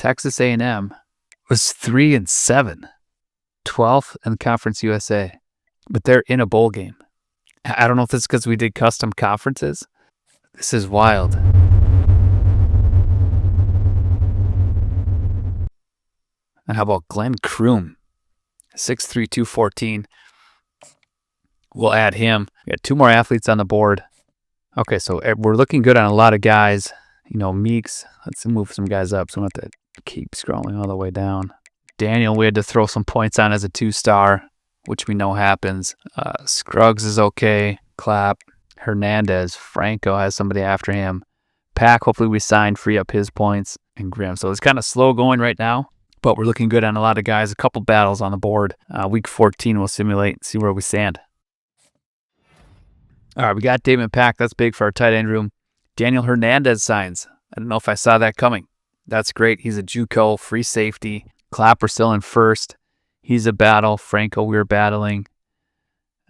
Texas A&M was 3-7, 12th in Conference USA, but they're in a bowl game. I don't know if this is because we did custom conferences. This is wild. And how about Glenn Kroom, 6'3", 214. We'll add him. We got 2 more athletes on the board. Okay, so we're looking good on a lot of guys. You know, Meeks. Let's move some guys up so we don't have to keep scrolling all the way down. Daniel, we had to throw some points on as a 2-star, which we know happens. Scruggs is okay. Clapp. Hernandez. Franco has somebody after him. Pack, hopefully we sign, free up his points. And Grimm. So it's kind of slow going right now, but we're looking good on a lot of guys. A couple battles on the board. Week 14 we'll simulate and see where we stand. All right, we got Damon Pack. That's big for our tight end room. Daniel Hernandez signs. I don't know if I saw that coming. That's great. He's a JUCO, free safety. Clapp, we're still in first. He's a battle. Franco, we were battling.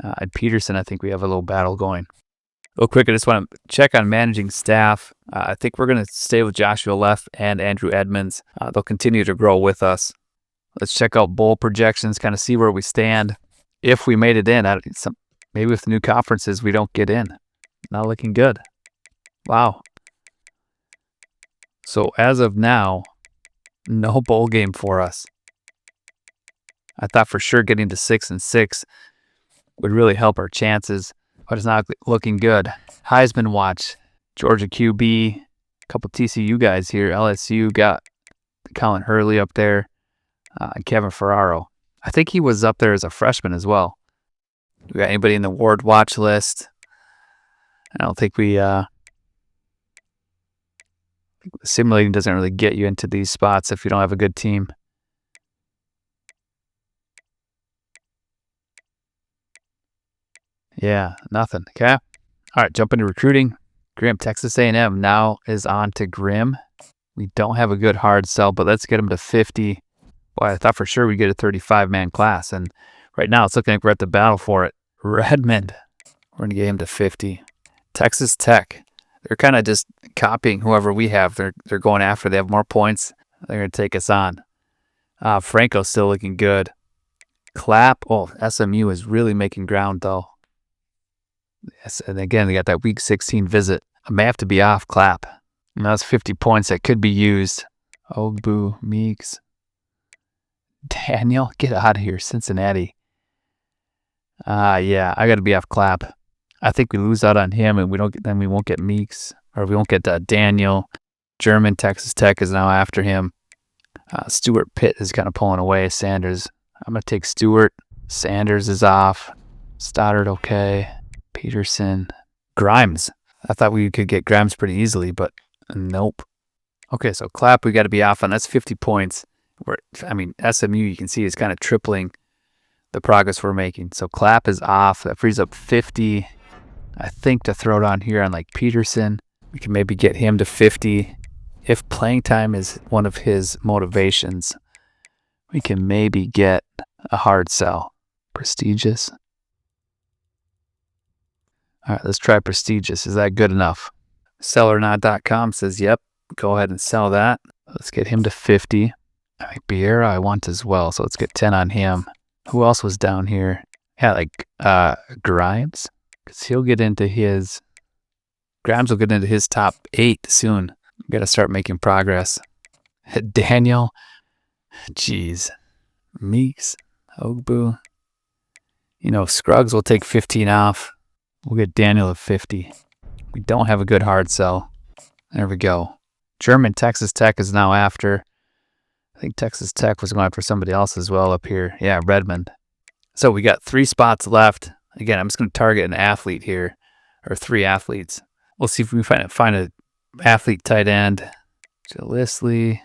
And Peterson, I think we have a little battle going. Real quick, I just want to check on managing staff. I think we're going to stay with Joshua Leff and Andrew Edmonds. They'll continue to grow with us. Let's check out bowl projections, kind of see where we stand. If we made it in, maybe with the new conferences, we don't get in. Not looking good. Wow. So as of now, no bowl game for us. I thought for sure getting to 6-6 would really help our chances, but it's not looking good. Heisman Watch, Georgia QB, a couple TCU guys here. LSU got Colin Hurley up there, and Kevin Ferraro. I think he was up there as a freshman as well. We got anybody in the Ward watch list? I don't think we simulating doesn't really get you into these spots if you don't have a good team. Yeah, nothing. Okay. All right, jump into recruiting. Grimm, Texas A&M now is on to Grimm. We don't have a good hard sell, but let's get him to 50. Boy, I thought for sure we'd get a 35-man class, and right now it's looking like we're at the battle for it. Redmond, we're going to get him to 50. Texas Tech, they're kind of just copying whoever we have. They're going after. They have more points. They're going to take us on. Franco's still looking good. Clapp, SMU is really making ground, though. Yes, and again, they got that week 16 visit. I may have to be off Clapp. And that's 50 points that could be used. Ogbu, Meeks. Daniel, get out of here, Cincinnati. Yeah, I got to be off Clapp. I think we lose out on him, and we won't get Meeks, or we won't get Daniel. German, Texas Tech is now after him. Stewart Pitt is kind of pulling away. Sanders, I'm going to take Stewart. Sanders is off. Stoddard, okay. Peterson. Grimes. I thought we could get Grimes pretty easily, but nope. Okay, so Clapp we got to be off on. That's 50 points. SMU, you can see, is kind of tripling the progress we're making. So Clapp is off. That frees up 50. I think to throw it on here on like Peterson, we can maybe get him to 50. If playing time is one of his motivations, we can maybe get a hard sell. Prestigious. All right, let's try Prestigious. Is that good enough? SellerNot.com says, yep, go ahead and sell that. Let's get him to 50. I think Biera I want as well, so let's get 10 on him. Who else was down here? Yeah, like Grimes, because he'll get into his. Grimes will get into his top 8 soon. Got to start making progress. Daniel, jeez, Meeks, Ogbu. Scruggs will take 15 off. We'll get Daniel at 50. We don't have a good hard sell. There we go. German, Texas Tech is now after. I think Texas Tech was going after somebody else as well up here. Yeah, Redmond. So we got 3 spots left. Again, I'm just going to target an athlete here, or 3 athletes. We'll see if we can find an athlete tight end. Lisley.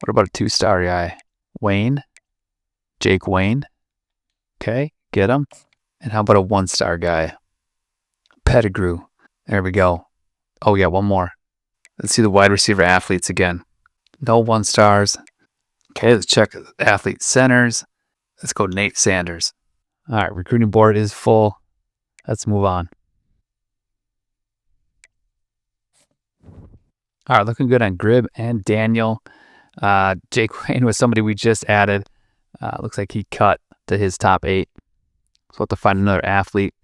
What about a 2-star guy? Wayne. Jake Wayne. Okay, get him. And how about a 1-star guy? Pettigrew. There we go. Oh, yeah, one more. Let's see the wide receiver athletes again. No 1-stars. Okay, let's check athlete centers. Let's go Nate Sanders. All right, recruiting board is full. Let's move on. All right, looking good on Gribb and Daniel. Jake Wayne was somebody we just added. Looks like he cut to his top 8. So we'll have to find another athlete.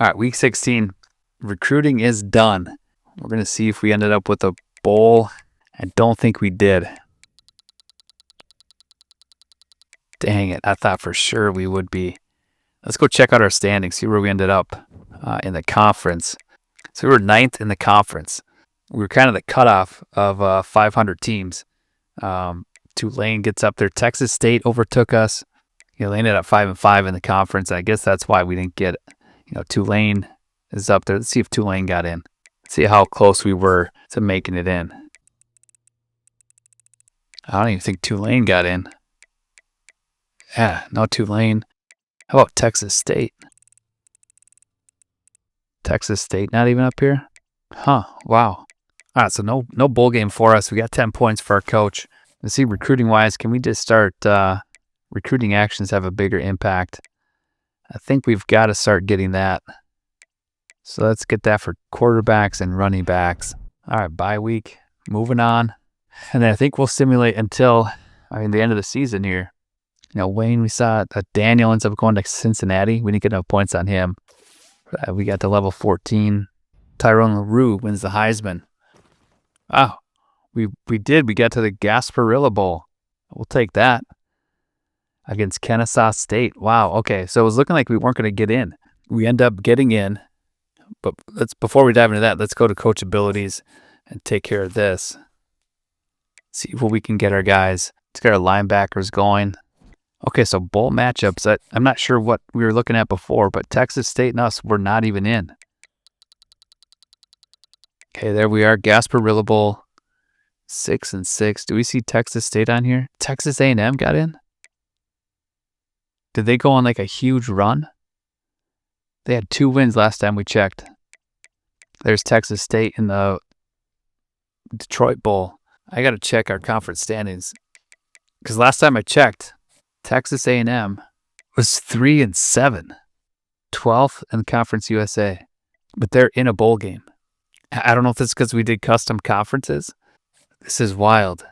All right, week 16. Recruiting is done. We're going to see if we ended up with a bowl. I don't think we did. Dang it. I thought for sure we would be. Let's go check out our standings, see where we ended up in the conference. So we were 9th in the conference. We were kind of the cutoff of 500 teams. Tulane gets up there. Texas State overtook us. They landed at 5-5 in the conference. I guess that's why we didn't get it. Tulane is up there. Let's see if Tulane got in. Let's see how close we were to making it in. I don't even think Tulane got in. Yeah, no Tulane. How about Texas State? Texas State not even up here? Huh, wow. All right, so no bowl game for us. We got 10 points for our coach. Let's see, recruiting-wise, can we just start recruiting actions have a bigger impact? I think we've got to start getting that. So let's get that for quarterbacks and running backs. All right, bye week. Moving on. And then I think we'll simulate until the end of the season here. Wayne, we saw Daniel ends up going to Cincinnati. We didn't get enough points on him. We got to level 14. Tyrone LaRue wins the Heisman. Oh, we did. We got to the Gasparilla Bowl. We'll take that. Against Kennesaw State. Wow, okay. So it was looking like we weren't going to get in. We end up getting in. But before we dive into that, let's go to coach abilities and take care of this. See what we can get our guys. Let's get our linebackers going. Okay, so bowl matchups. I'm not sure what we were looking at before, but Texas State and us were not even in. Okay, there we are. Gasparilla Bowl, 6-6. Do we see Texas State on here? Texas A&M got in? Did they go on like a huge run? They had 2 wins last time we checked. There's Texas State in the Detroit Bowl. I got to check our conference standings. Because last time I checked, Texas A&M was 3-7. 12th in Conference USA. But they're in a bowl game. I don't know if this is because we did custom conferences. This is wild,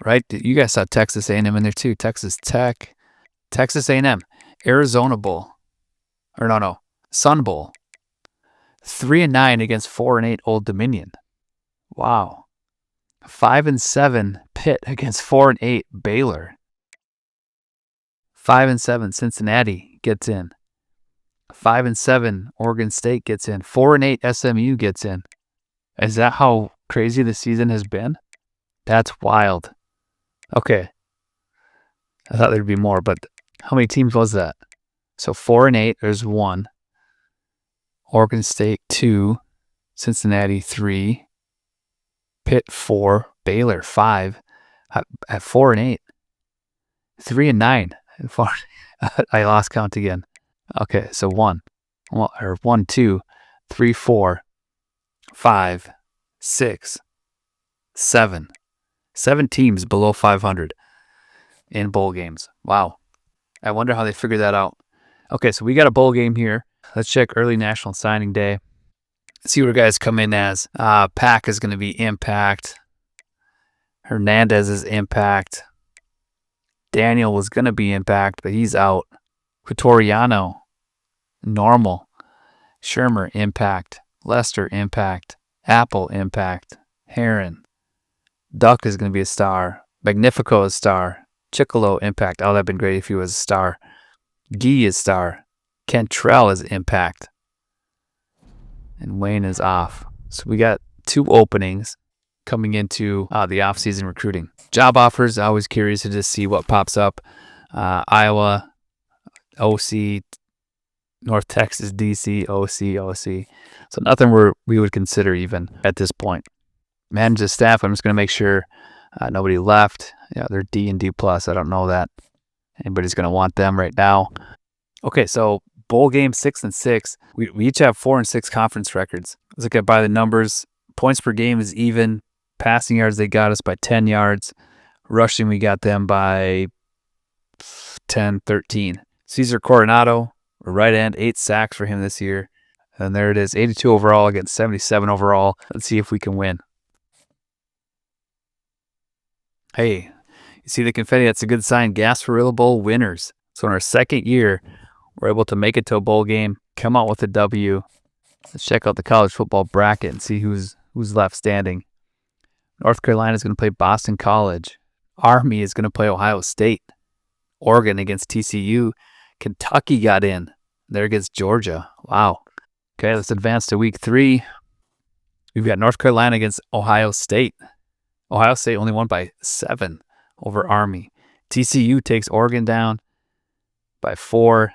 right? You guys saw Texas A&M in there too. Texas Tech, Texas A&M, Arizona Bowl. Or no, Sun Bowl. 3-9 against 4-8 Old Dominion. Wow. 5-7 Pitt against 4-8 Baylor. 5-7 Cincinnati gets in. 5-7 Oregon State gets in. 4-8 SMU gets in. Is that how crazy the season has been? That's wild. Okay. I thought there'd be more, but how many teams was that? So 4-8, there's 1. Oregon State 2. Cincinnati 3. Pitt 4. Baylor 5. At 4-8. 3-9. I lost count again. Okay, so 1, 2, 3, 4, 5, 6, 7. 7 teams below 500 in bowl games. Wow. I wonder how they figured that out. Okay, so we got a bowl game here. Let's check early National Signing Day. See where guys come in as. Pack is going to be Impact. Hernandez is Impact. Daniel was going to be Impact, but he's out. Quatoriano, Normal. Shermer, Impact. Lester, Impact. Apple, Impact. Heron. Duck is going to be a star. Magnifico is star. Chicolo, Impact. Oh, that'd been great if he was a star. Gee is star. Cantrell is Impact. And Wayne is off. So we got 2 openings coming into the off-season recruiting. Job offers, always curious to just see what pops up. Iowa, OC, North Texas, DC, OC. So nothing we would consider even at this point. Manage the staff, I'm just going to make sure nobody left. Yeah, they're D and D+. I don't know that anybody's going to want them right now. Okay, so bowl game 6-6. We each have 4-6 conference records. Let's look at by the numbers. Points per game is even. Passing yards, they got us by 10 yards. Rushing, we got them by 10, 13. Cesar Coronado, a right end, 8 sacks for him this year. And there it is, 82 overall against 77 overall. Let's see if we can win. Hey, You see the confetti? That's a good sign. Gasparilla Bowl winners. So in our second year, we're able to make it to a bowl game, come out with a W. Let's check out the college football bracket and see who's left standing. North Carolina is going to play Boston College. Army is going to play Ohio State. Oregon against TCU. Kentucky got in. They're against Georgia. Wow. Okay, let's advance to week 3. We've got North Carolina against Ohio State. Ohio State only won by 7 over Army. TCU takes Oregon down by 4.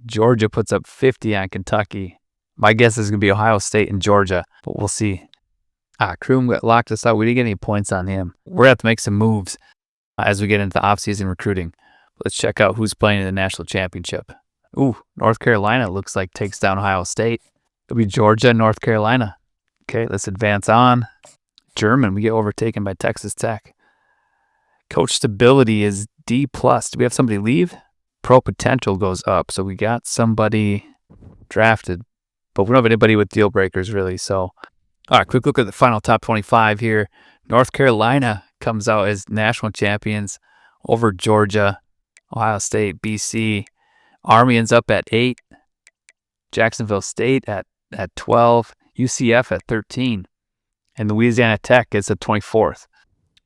Georgia puts up 50 on Kentucky. My guess is going to be Ohio State and Georgia, but we'll see. Kroom locked us out. We didn't get any points on him. We're going to have to make some moves as we get into the offseason recruiting. Let's check out who's playing in the national championship. Ooh, North Carolina looks like takes down Ohio State. It'll be Georgia and North Carolina. Okay, let's advance on. German, we get overtaken by Texas Tech. Coach stability is D+. Do we have somebody leave? Pro potential goes up. So we got somebody drafted, but we don't have anybody with deal breakers really. So, all right, quick look at the final top 25 here. North Carolina comes out as national champions over Georgia, Ohio State, BC. Army ends up at 8. Jacksonville State at 12. UCF at 13. And Louisiana Tech is at 24th.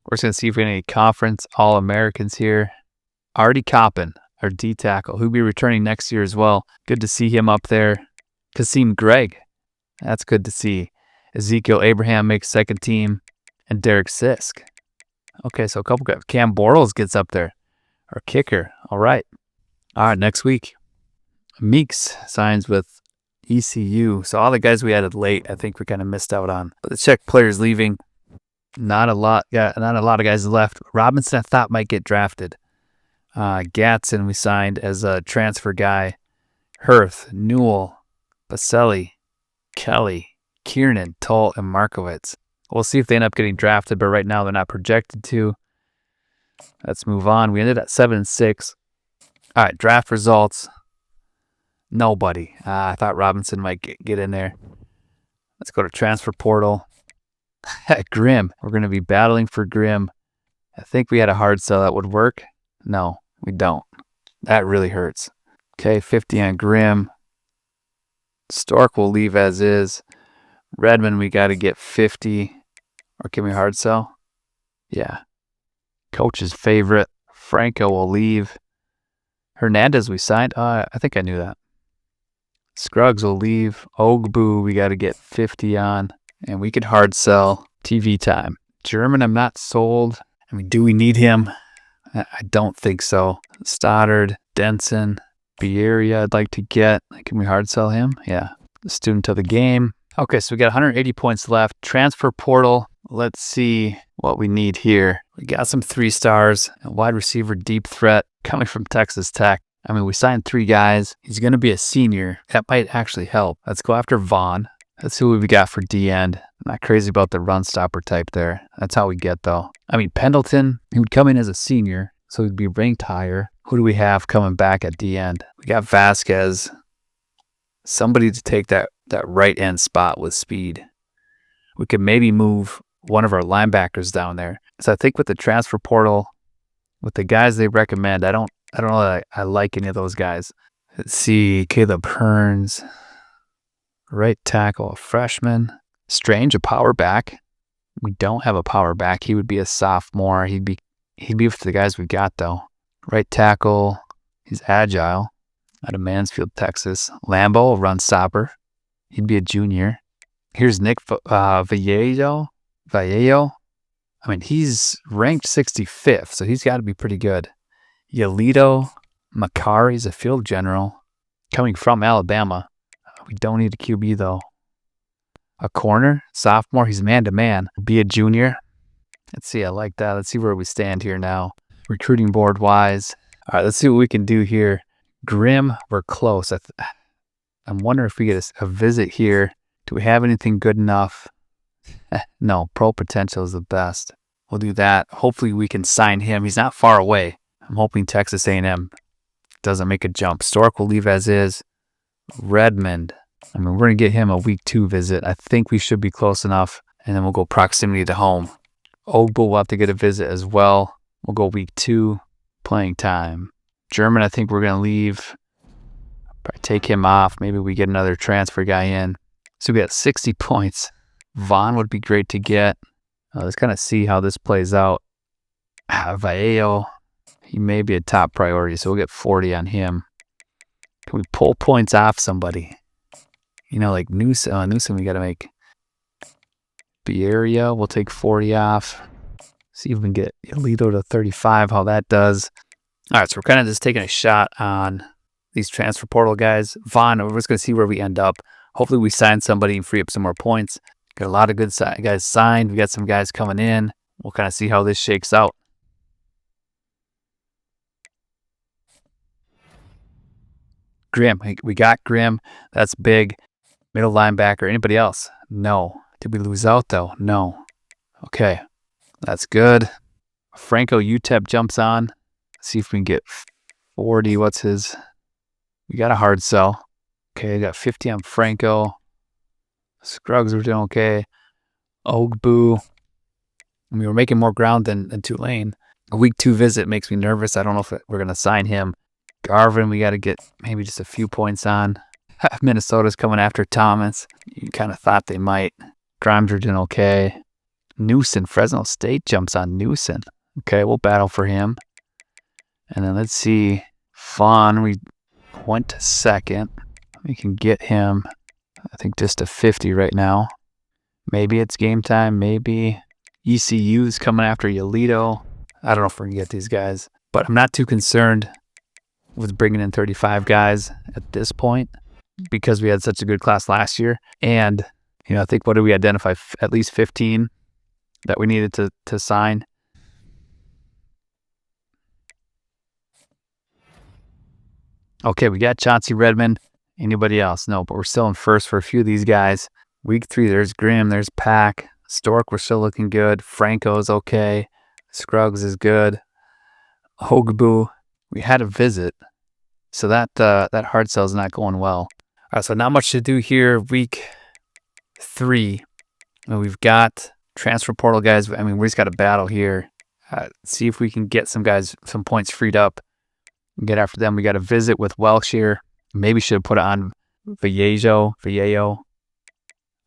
We're just going to see if we have any conference All-Americans here. Artie Coppin, our D tackle, who'll be returning next year as well. Good to see him up there. Kasim Gregg, that's good to see. Ezekiel Abraham makes second team. And Derek Sisk. Okay, so a couple guys. Cam Bortles gets up there. Our kicker. All right, next week. Meeks signs with ECU. So all the guys we added late, I think we kind of missed out on. Let's check players leaving. Not a lot of guys left. Robinson, I thought, might get drafted. Gatson, we signed as a transfer guy. Hirth, Newell, Baselli, Kelly, Kiernan, Tull, and Markowitz. We'll see if they end up getting drafted, but right now they're not projected to. Let's move on. We ended at 7-6. All right, draft results. Nobody. I thought Robinson might get in there. Let's go to transfer portal. Grimm. We're going to be battling for Grimm. I think we had a hard sell that would work. No, we don't. That really hurts. Okay, 50 on Grimm. Stork will leave as is. Redmond, we got to get 50. Or can we hard sell? Yeah. Coach's favorite. Franco will leave. Hernandez, we signed. I think I knew that. Scruggs will leave. Ogbu, we got to get 50 on. And we could hard sell. TV time. German, I'm not sold. I mean, do we need him? I don't think so. Stoddard, Denson, Bieria, I'd like to get. Can we hard sell him? Yeah. The student of the game. Okay, so we got 180 points left. Transfer portal. Let's see what we need here. We got some 3 stars. A wide receiver, deep threat, coming from Texas Tech. I mean, we signed 3 guys. He's going to be a senior. That might actually help. Let's go after Vaughn. Let's see what we got for D-end. I'm not crazy about the run stopper type there. That's how we get, though. I mean, Pendleton, he would come in as a senior, so he'd be ranked higher. Who do we have coming back at D-end? We got Vasquez. Somebody to take that right end spot with speed. We could maybe move one of our linebackers down there. So I think with the transfer portal, with the guys they recommend, I don't know that I like any of those guys. Let's see, Caleb Hearns. Right tackle, a freshman. Strange, a power back. We don't have a power back. He would be a sophomore. He'd be with the guys we got, though. Right tackle, he's agile. Out of Mansfield, Texas. Lambo, a run stopper. He'd be a junior. Here's Nick Vallejo. I mean, he's ranked 65th, so he's got to be pretty good. Yolito Macari's a field general coming from Alabama. We don't need a QB, though. A corner, sophomore, he's man-to-man. Be a junior. Let's see, I like that. Let's see where we stand here now. Recruiting board-wise. All right, let's see what we can do here. Grimm, we're close. I'm wondering if we get a visit here. Do we have anything good enough? No, pro potential is the best. We'll do that. Hopefully we can sign him. He's not far away. I'm hoping Texas A&M doesn't make a jump. Stork will leave as is. Redmond. I mean, we're going to get him a week 2 visit. I think we should be close enough. And then we'll go proximity to home. Ogbo will have to get a visit as well. We'll go week 2 playing time. German, I think we're going to leave. Probably take him off. Maybe we get another transfer guy in. So we got 60 points. Vaughn would be great to get. Let's kind of see how this plays out. Vallejo, he may be a top priority, so we'll get 40 on him. Can we pull points off somebody? You know, like Newsom. Newsom, we got to make. Bieria, we'll take 40 off. See if we can get Alito to 35, how that does. All right, so we're kind of just taking a shot on these transfer portal guys. Vaughn, we're just going to see where we end up. Hopefully we sign somebody and free up some more points. Got a lot of good guys signed. We got some guys coming in. We'll kind of see how this shakes out. Grimm, we got Grimm. That's big. Middle linebacker. Anybody else? No. Did we lose out though? No. Okay. That's good. Franco UTEP jumps on. Let's see if we can get 40. What's his? We got a hard sell. Okay, I got 50 on Franco. Scruggs were doing okay. Ogbu. I mean, we're making more ground than Tulane. A week 2 visit makes me nervous. I don't know if we're going to sign him. Garvin, we got to get maybe just a few points on. Minnesota's coming after Thomas. You kind of thought they might. Grimes are doing okay. Newson, Fresno State jumps on Newson. Okay, we'll battle for him. And then let's see. Vaughn, we went to second. We can get him, I think, just a 50 right now. Maybe it's game time. Maybe ECU's coming after Yolito. I don't know if we're going to get these guys. But I'm not too concerned with bringing in 35 guys at this point because we had such a good class last year. And, you know, I think, what did we identify? At least 15 that we needed to sign. Okay, we got Chauncey Redmond. Anybody else? No, but we're still in first for a few of these guys. Week 3, there's Grimm, there's Pack. Stork, we're still looking good. Franco's okay. Scruggs is good. Ogbu, we had a visit. So that hard sell is not going well. All right, so not much to do here. Week 3, we've got transfer portal guys. I mean, we just got a battle here. See if we can get some guys, some points freed up. Get after them. We got a visit with Welsh here. Maybe should have put it on Vallejo.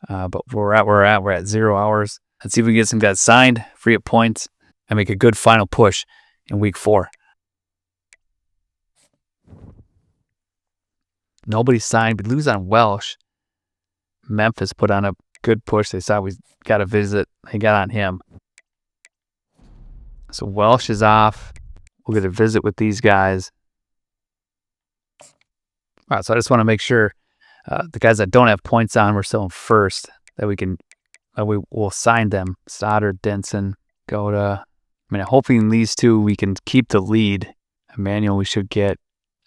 But we're at 0 hours. Let's see if we can get some guys signed, free up points, and make a good final push in week 4. Nobody signed. We lose on Welsh. Memphis put on a good push. They saw we got a visit. They got on him. So Welsh is off. We'll get a visit with these guys. All right, so I just want to make sure the guys that don't have points on, we're still in first, that we can, we'll sign them. Stoddard, Denson, Goda. I mean, hopefully in these 2, we can keep the lead. Emmanuel we should get,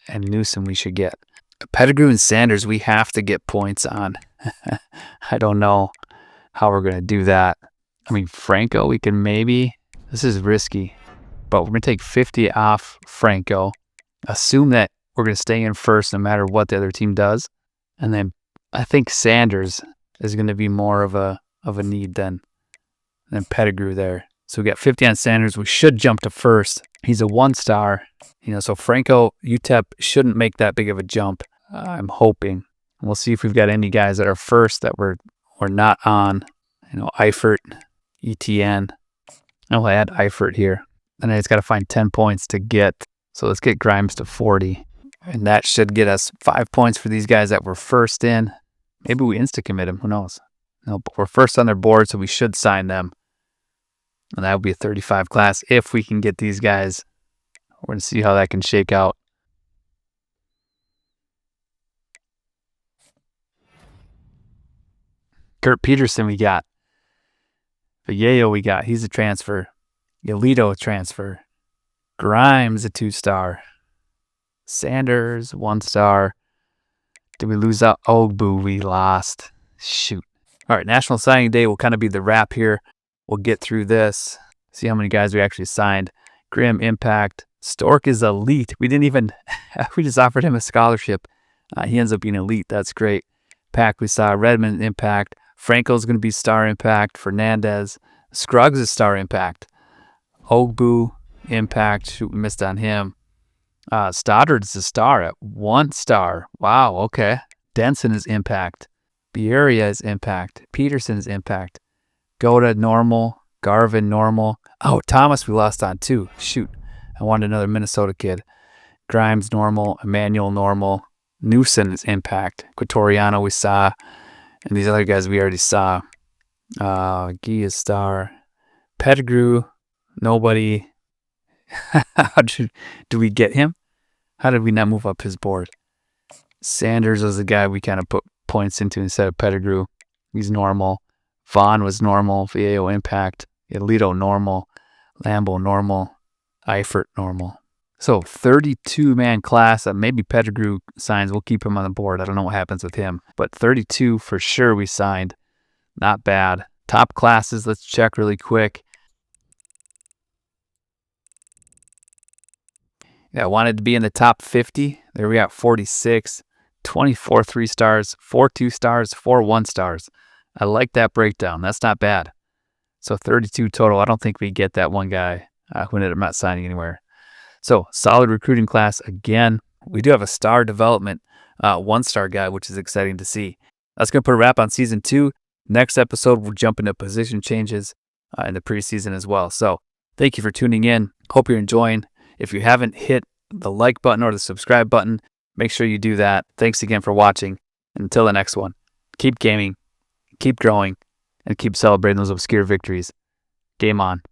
and Newsom we should get. Pettigrew and Sanders, we have to get points on. I don't know how we're going to do that. I mean, Franco, we can maybe, this is risky, but we're going to take 50 off Franco. Assume that we're going to stay in first no matter what the other team does. And then I think Sanders is going to be more of a need than Pettigrew there. So we got 50 on Sanders. We should jump to first. He's a 1-star. You know, so Franco, UTEP shouldn't make that big of a jump. I'm hoping. We'll see if we've got any guys that are first that we're not on. You know, Eifert, ETN. I'll add Eifert here. And I just got to find 10 points to get. So let's get Grimes to 40. And that should get us 5 points for these guys that were first in. Maybe we insta-commit them. Who knows? No, but we're first on their board, so we should sign them. And that would be a 35 class if we can get these guys. We're going to see how that can shake out. Kurt Peterson we got. Vallejo we got. He's a transfer. Yolito a transfer. Grimes a 2-star. Sanders 1-star. Did we lose out? Ogbu we lost. Shoot. All right, National Signing Day will kind of be the wrap here. We'll get through this. See how many guys we actually signed. Grimm, Impact. Stork is elite. We didn't even, we just offered him a scholarship. He ends up being elite. That's great. Pack we saw. Redmond, Impact. Franco's going to be star Impact. Fernandez. Scruggs is star Impact. Ogbu. Impact. Shoot, we missed on him. Stoddard's a star at 1 star. Wow, okay. Denson is impact. Bieria is impact. Peterson is impact. Goda, normal. Garvin, normal. Oh, Thomas we lost on too. Shoot. I wanted another Minnesota kid. Grimes, normal. Emmanuel, normal. Newson is impact. Quatoriano we saw. And these other guys we already saw. Guy is star. Pettigrew, nobody. Do we get him? How did we not move up his board? Sanders was the guy we kind of put points into instead of Pettigrew. He's normal. Vaughn was normal. Viejo impact. Alito normal. Lambo normal. Eifert normal. So 32-man class. Maybe Pettigrew signs. We'll keep him on the board. I don't know what happens with him. But 32 for sure we signed. Not bad. Top classes. Let's check really quick. Yeah, I wanted to be in the top 50. There we got 46, 24 3 stars, 4 2 stars, 4 1 stars. I like that breakdown. That's not bad. So 32 total. I don't think we get that one guy who ended up not signing anywhere. So solid recruiting class again. We do have a star development 1-star guy, which is exciting to see. That's going to put a wrap on season 2. Next episode, we'll jump into position changes in the preseason as well. So thank you for tuning in. Hope you're enjoying. If you haven't hit the like button or the subscribe button, make sure you do that. Thanks again for watching. Until the next one, keep gaming, keep growing, and keep celebrating those obscure victories. Game on.